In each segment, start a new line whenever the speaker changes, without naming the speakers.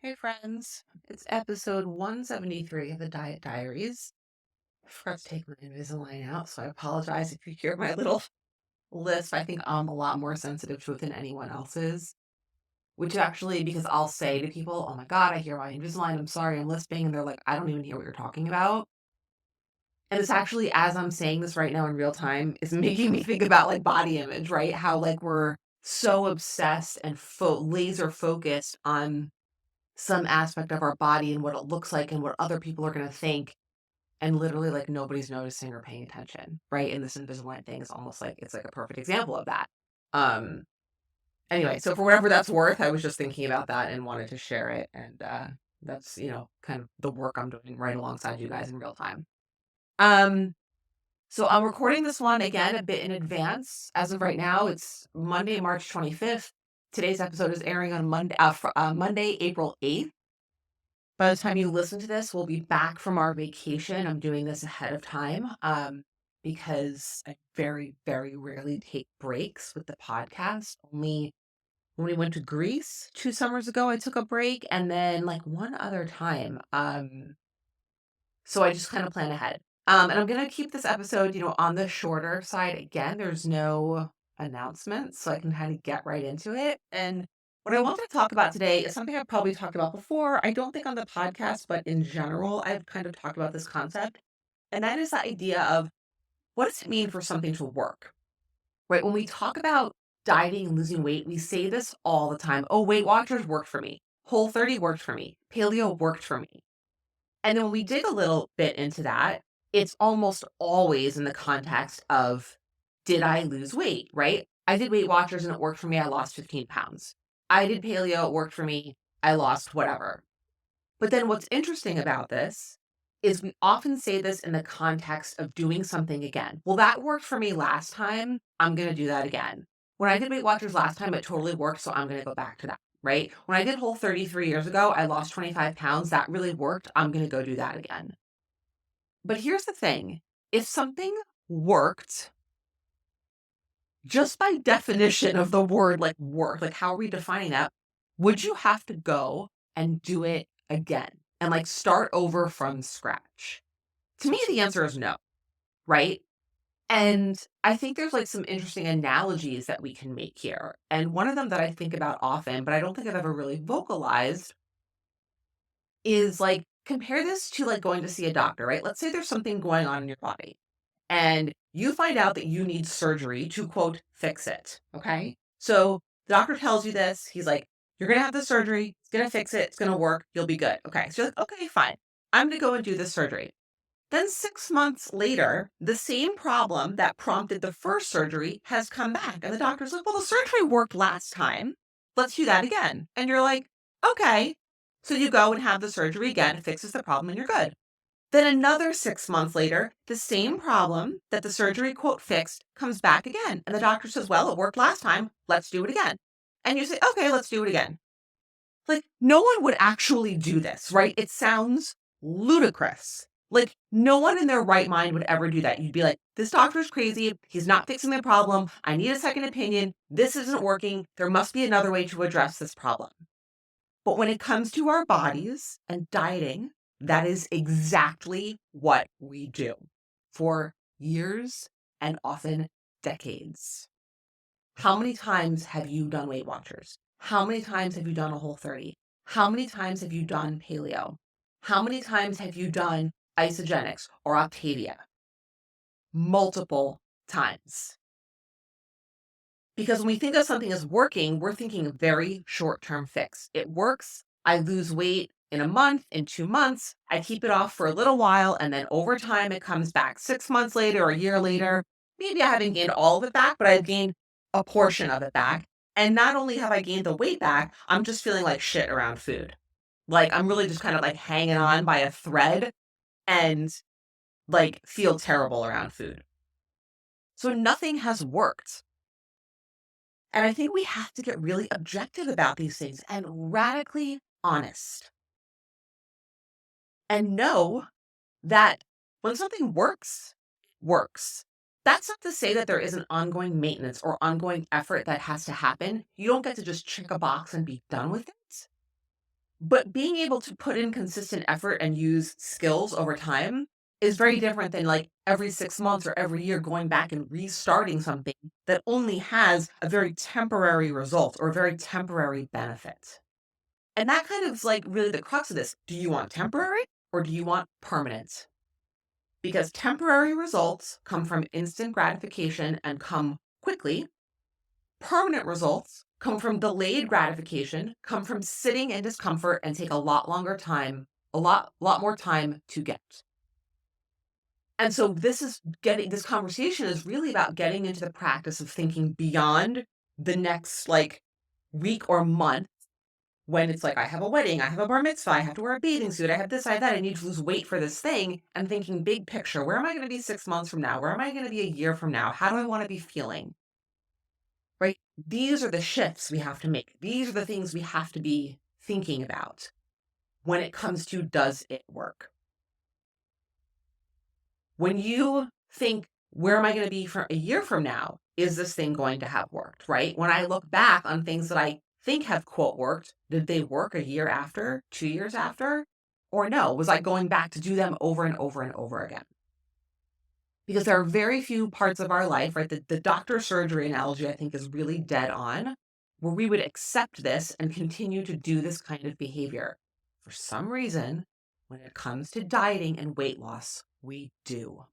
Hey friends, it's episode 173 of the Diet Diaries. I forgot to take my Invisalign out, so I apologize if you hear my little lisp. I think I'm a lot more sensitive to it than anyone else is, which actually, because I'll say to people, oh my God, I hear my Invisalign, I'm sorry, I'm lisping, and they're like, I don't even hear what you're talking about. And it's actually, as I'm saying this right now in real time, is making me think about like body image, right? How like we're so obsessed and laser focused on some aspect of our body and what it looks like and what other people are gonna think, and literally, like, nobody's noticing or paying attention, right? And this Invisalign thing is almost like it's like a perfect example of that. Um, anyway, so for whatever that's worth, I was just thinking about that and wanted to share it, and, that's, kind of the work I'm doing right alongside you guys in real time. Um, so I'm recording this one again a bit in advance. As of right now, it's Monday, March 25th. Today's episode is airing on Monday, April 8th. By the time you listen to this, we'll be back from our vacation. I'm doing this ahead of time, because I very, very rarely take breaks with the podcast. Only when we went to Greece 2 summers ago, I took a break, and then, like, one other time. So I just kinda plan ahead. And I'm gonna keep this episode, on the shorter side. Again, there's no announcements, so I can kinda get right into it. And what I wanted to talk about today is something I've probably talked about before. I don't think on the podcast, but in general, I've kind of talked about this concept, and that is the idea of what does it mean for something to work, right? When we talk about dieting and losing weight, we say this all the time. "Oh, Weight Watchers worked for me. Whole30 worked for me. Paleo worked for me." And then when we dig a little bit into that, it's almost always in the context of, did I lose weight, right? I did Weight Watchers and it worked for me. I lost 15 pounds. I did paleo, it worked for me. I lost whatever. But then what's interesting about this is we often say this in the context of doing something again. Well, that worked for me last time. I'm going to do that again. When I did Weight Watchers last time, it totally worked. So I'm going to go back to that, right? When I did Whole30 3 years ago, I lost 25 pounds. That really worked. I'm going to go do that again. But here's the thing, if something worked, just by definition of the word like work, like how are we defining that? Would you have to go and do it again and like start over from scratch? To me, the answer is no, right? And I think there's like some interesting analogies that we can make here. And one of them that I think about often, but I don't think I've ever really vocalized, is like compare this to like going to see a doctor, right? Let's say there's something going on in your body and you find out that you need surgery to quote fix it. Okay. So the doctor tells you this. He's like, you're going to have the surgery. It's going to fix it. It's going to work. You'll be good. Okay. So you're like, okay, fine. I'm going to go and do this surgery. Then 6 months later, the same problem that prompted the first surgery has come back. And the doctor's like, well, the surgery worked last time. Let's do that again. And you're like, okay. So you go and have the surgery again. It fixes the problem and you're good. Then another 6 months later, the same problem that the surgery quote fixed comes back again. And the doctor says, well, it worked last time. Let's do it again. And you say, okay, let's do it again. Like, no one would actually do this, right? It sounds ludicrous. Like, no one in their right mind would ever do that. You'd be like, this doctor's crazy. He's not fixing the problem. I need a second opinion. This isn't working. There must be another way to address this problem. But when it comes to our bodies and dieting, that is exactly what we do for years and often decades. How many times have you done Weight Watchers? How many times have you done a Whole30? How many times have you done paleo? How many times have you done isogenics or Octavia? Multiple times. Because when we think of something as working, we're thinking a very short-term fix. It works. I lose weight in a month, in 2 months. I keep it off for a little while, and then over time, it comes back 6 months later or a year later. Maybe I haven't gained all of it back, but I've gained a portion of it back. And not only have I gained the weight back, I'm just feeling like shit around food. Like I'm really just kind of like hanging on by a thread and like feel terrible around food. So nothing has worked. And I think we have to get really objective about these things and radically honest and know that when something works, works. That's not to say that there isn't ongoing maintenance or ongoing effort that has to happen. You don't get to just check a box and be done with it. But being able to put in consistent effort and use skills over time is very different than, like, every 6 months or every year going back and restarting something that only has a very temporary result or a very temporary benefit. And that kind of is, like, really the crux of this. Do you want temporary or do you want permanent? Because temporary results come from instant gratification and come quickly. Permanent results come from delayed gratification, come from sitting in discomfort and take a lot longer time, a lot more time to get. And so this conversation is really about getting into the practice of thinking beyond the next, like, week or month when it's like, I have a wedding, I have a bar mitzvah, I have to wear a bathing suit, I have this, I have that, I need to lose weight for this thing, and thinking big picture. Where am I gonna be 6 months from now? Where am I gonna be a year from now? How do I wanna be feeling? Right? These are the shifts we have to make. These are the things we have to be thinking about when it comes to, does it work? When you think, where am I going to be for a year from now? Is this thing going to have worked? Right? When I look back on things that I think have, quote, worked, did they work a year after, 2 years after? Or no? Was I going back to do them over and over and over again? Because there are very few parts of our life, right? The doctor surgery analogy, I think, is really dead on, where we would accept this and continue to do this kind of behavior. For some reason, when it comes to dieting and weight loss, we do.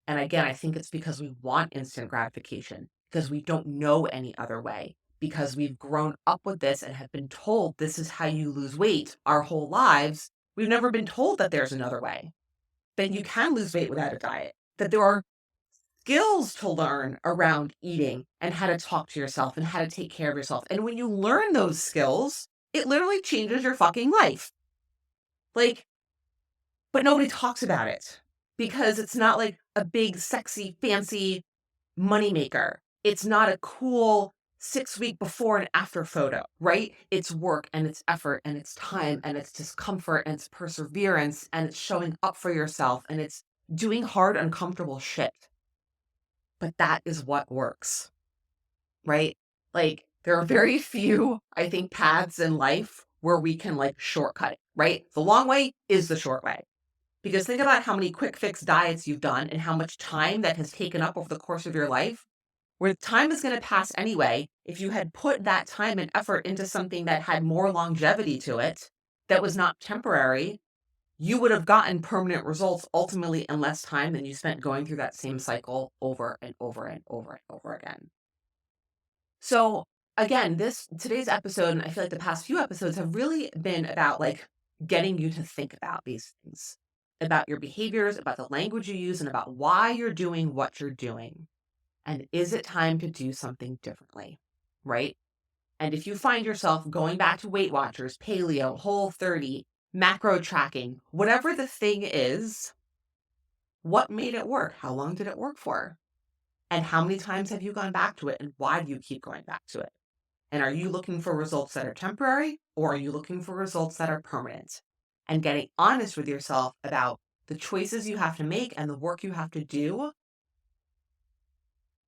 And again, I think it's because we want instant gratification, because we don't know any other way, because we've grown up with this and have been told this is how you lose weight our whole lives. We've never been told that there's another way, that you can lose weight without a diet, that there are skills to learn around eating and how to talk to yourself and how to take care of yourself. And when you learn those skills, it literally changes your fucking life. Like, but nobody talks about it because it's not like a big, sexy, fancy moneymaker. It's not a cool 6-week before and after photo, right? It's work and it's effort and it's time and it's discomfort and it's perseverance and it's showing up for yourself and it's doing hard, uncomfortable shit. But that is what works, right? Like, there are very few, I think, paths in life where we can, like, shortcut it, right? The long way is the short way. Because think about how many quick fix diets you've done and how much time that has taken up over the course of your life, where time is going to pass anyway. If you had put that time and effort into something that had more longevity to it, that was not temporary, you would have gotten permanent results ultimately in less time than you spent going through that same cycle over and over and over and over again. So again, today's episode, and I feel like the past few episodes have really been about, like, getting you to think about these things, about your behaviors, about the language you use, and about why you're doing what you're doing. And is it time to do something differently? Right? And if you find yourself going back to Weight Watchers, paleo, Whole30, macro tracking, whatever the thing is, what made it work? How long did it work for? And how many times have you gone back to it? And why do you keep going back to it? And are you looking for results that are temporary or are you looking for results that are permanent? And getting honest with yourself about the choices you have to make and the work you have to do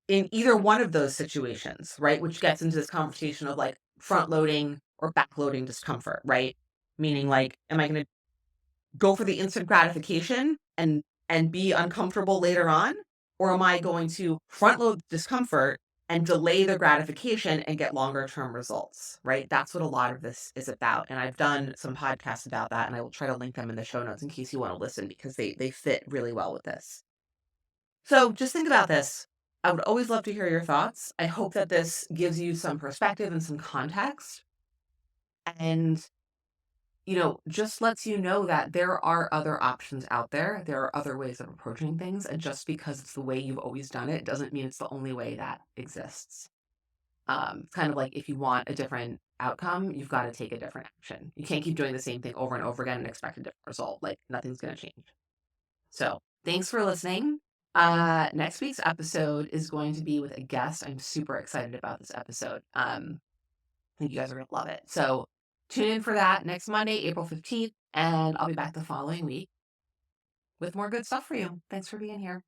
in either one of those situations, right? Which gets into this conversation of, like, front loading or back loading discomfort, right? Meaning, like, am I going to go for the instant gratification and be uncomfortable later on? Or am I going to front load discomfort and delay the gratification and get longer term results, right? That's what a lot of this is about. And I've done some podcasts about that, and I will try to link them in the show notes in case you want to listen because they fit really well with this. So just think about this. I would always love to hear your thoughts. I hope that this gives you some perspective and some context. And just lets you know that there are other options out there. There are other ways of approaching things. And just because it's the way you've always done it doesn't mean it's the only way that exists. It's kind of like, if you want a different outcome, you've got to take a different action. You can't keep doing the same thing over and over again and expect a different result. Like, nothing's going to change. So thanks for listening. Next week's episode is going to be with a guest. I'm super excited about this episode. I think you guys are going to love it. So tune in for that next Monday, April 15th, and I'll be back the following week with more good stuff for you. Thanks for being here.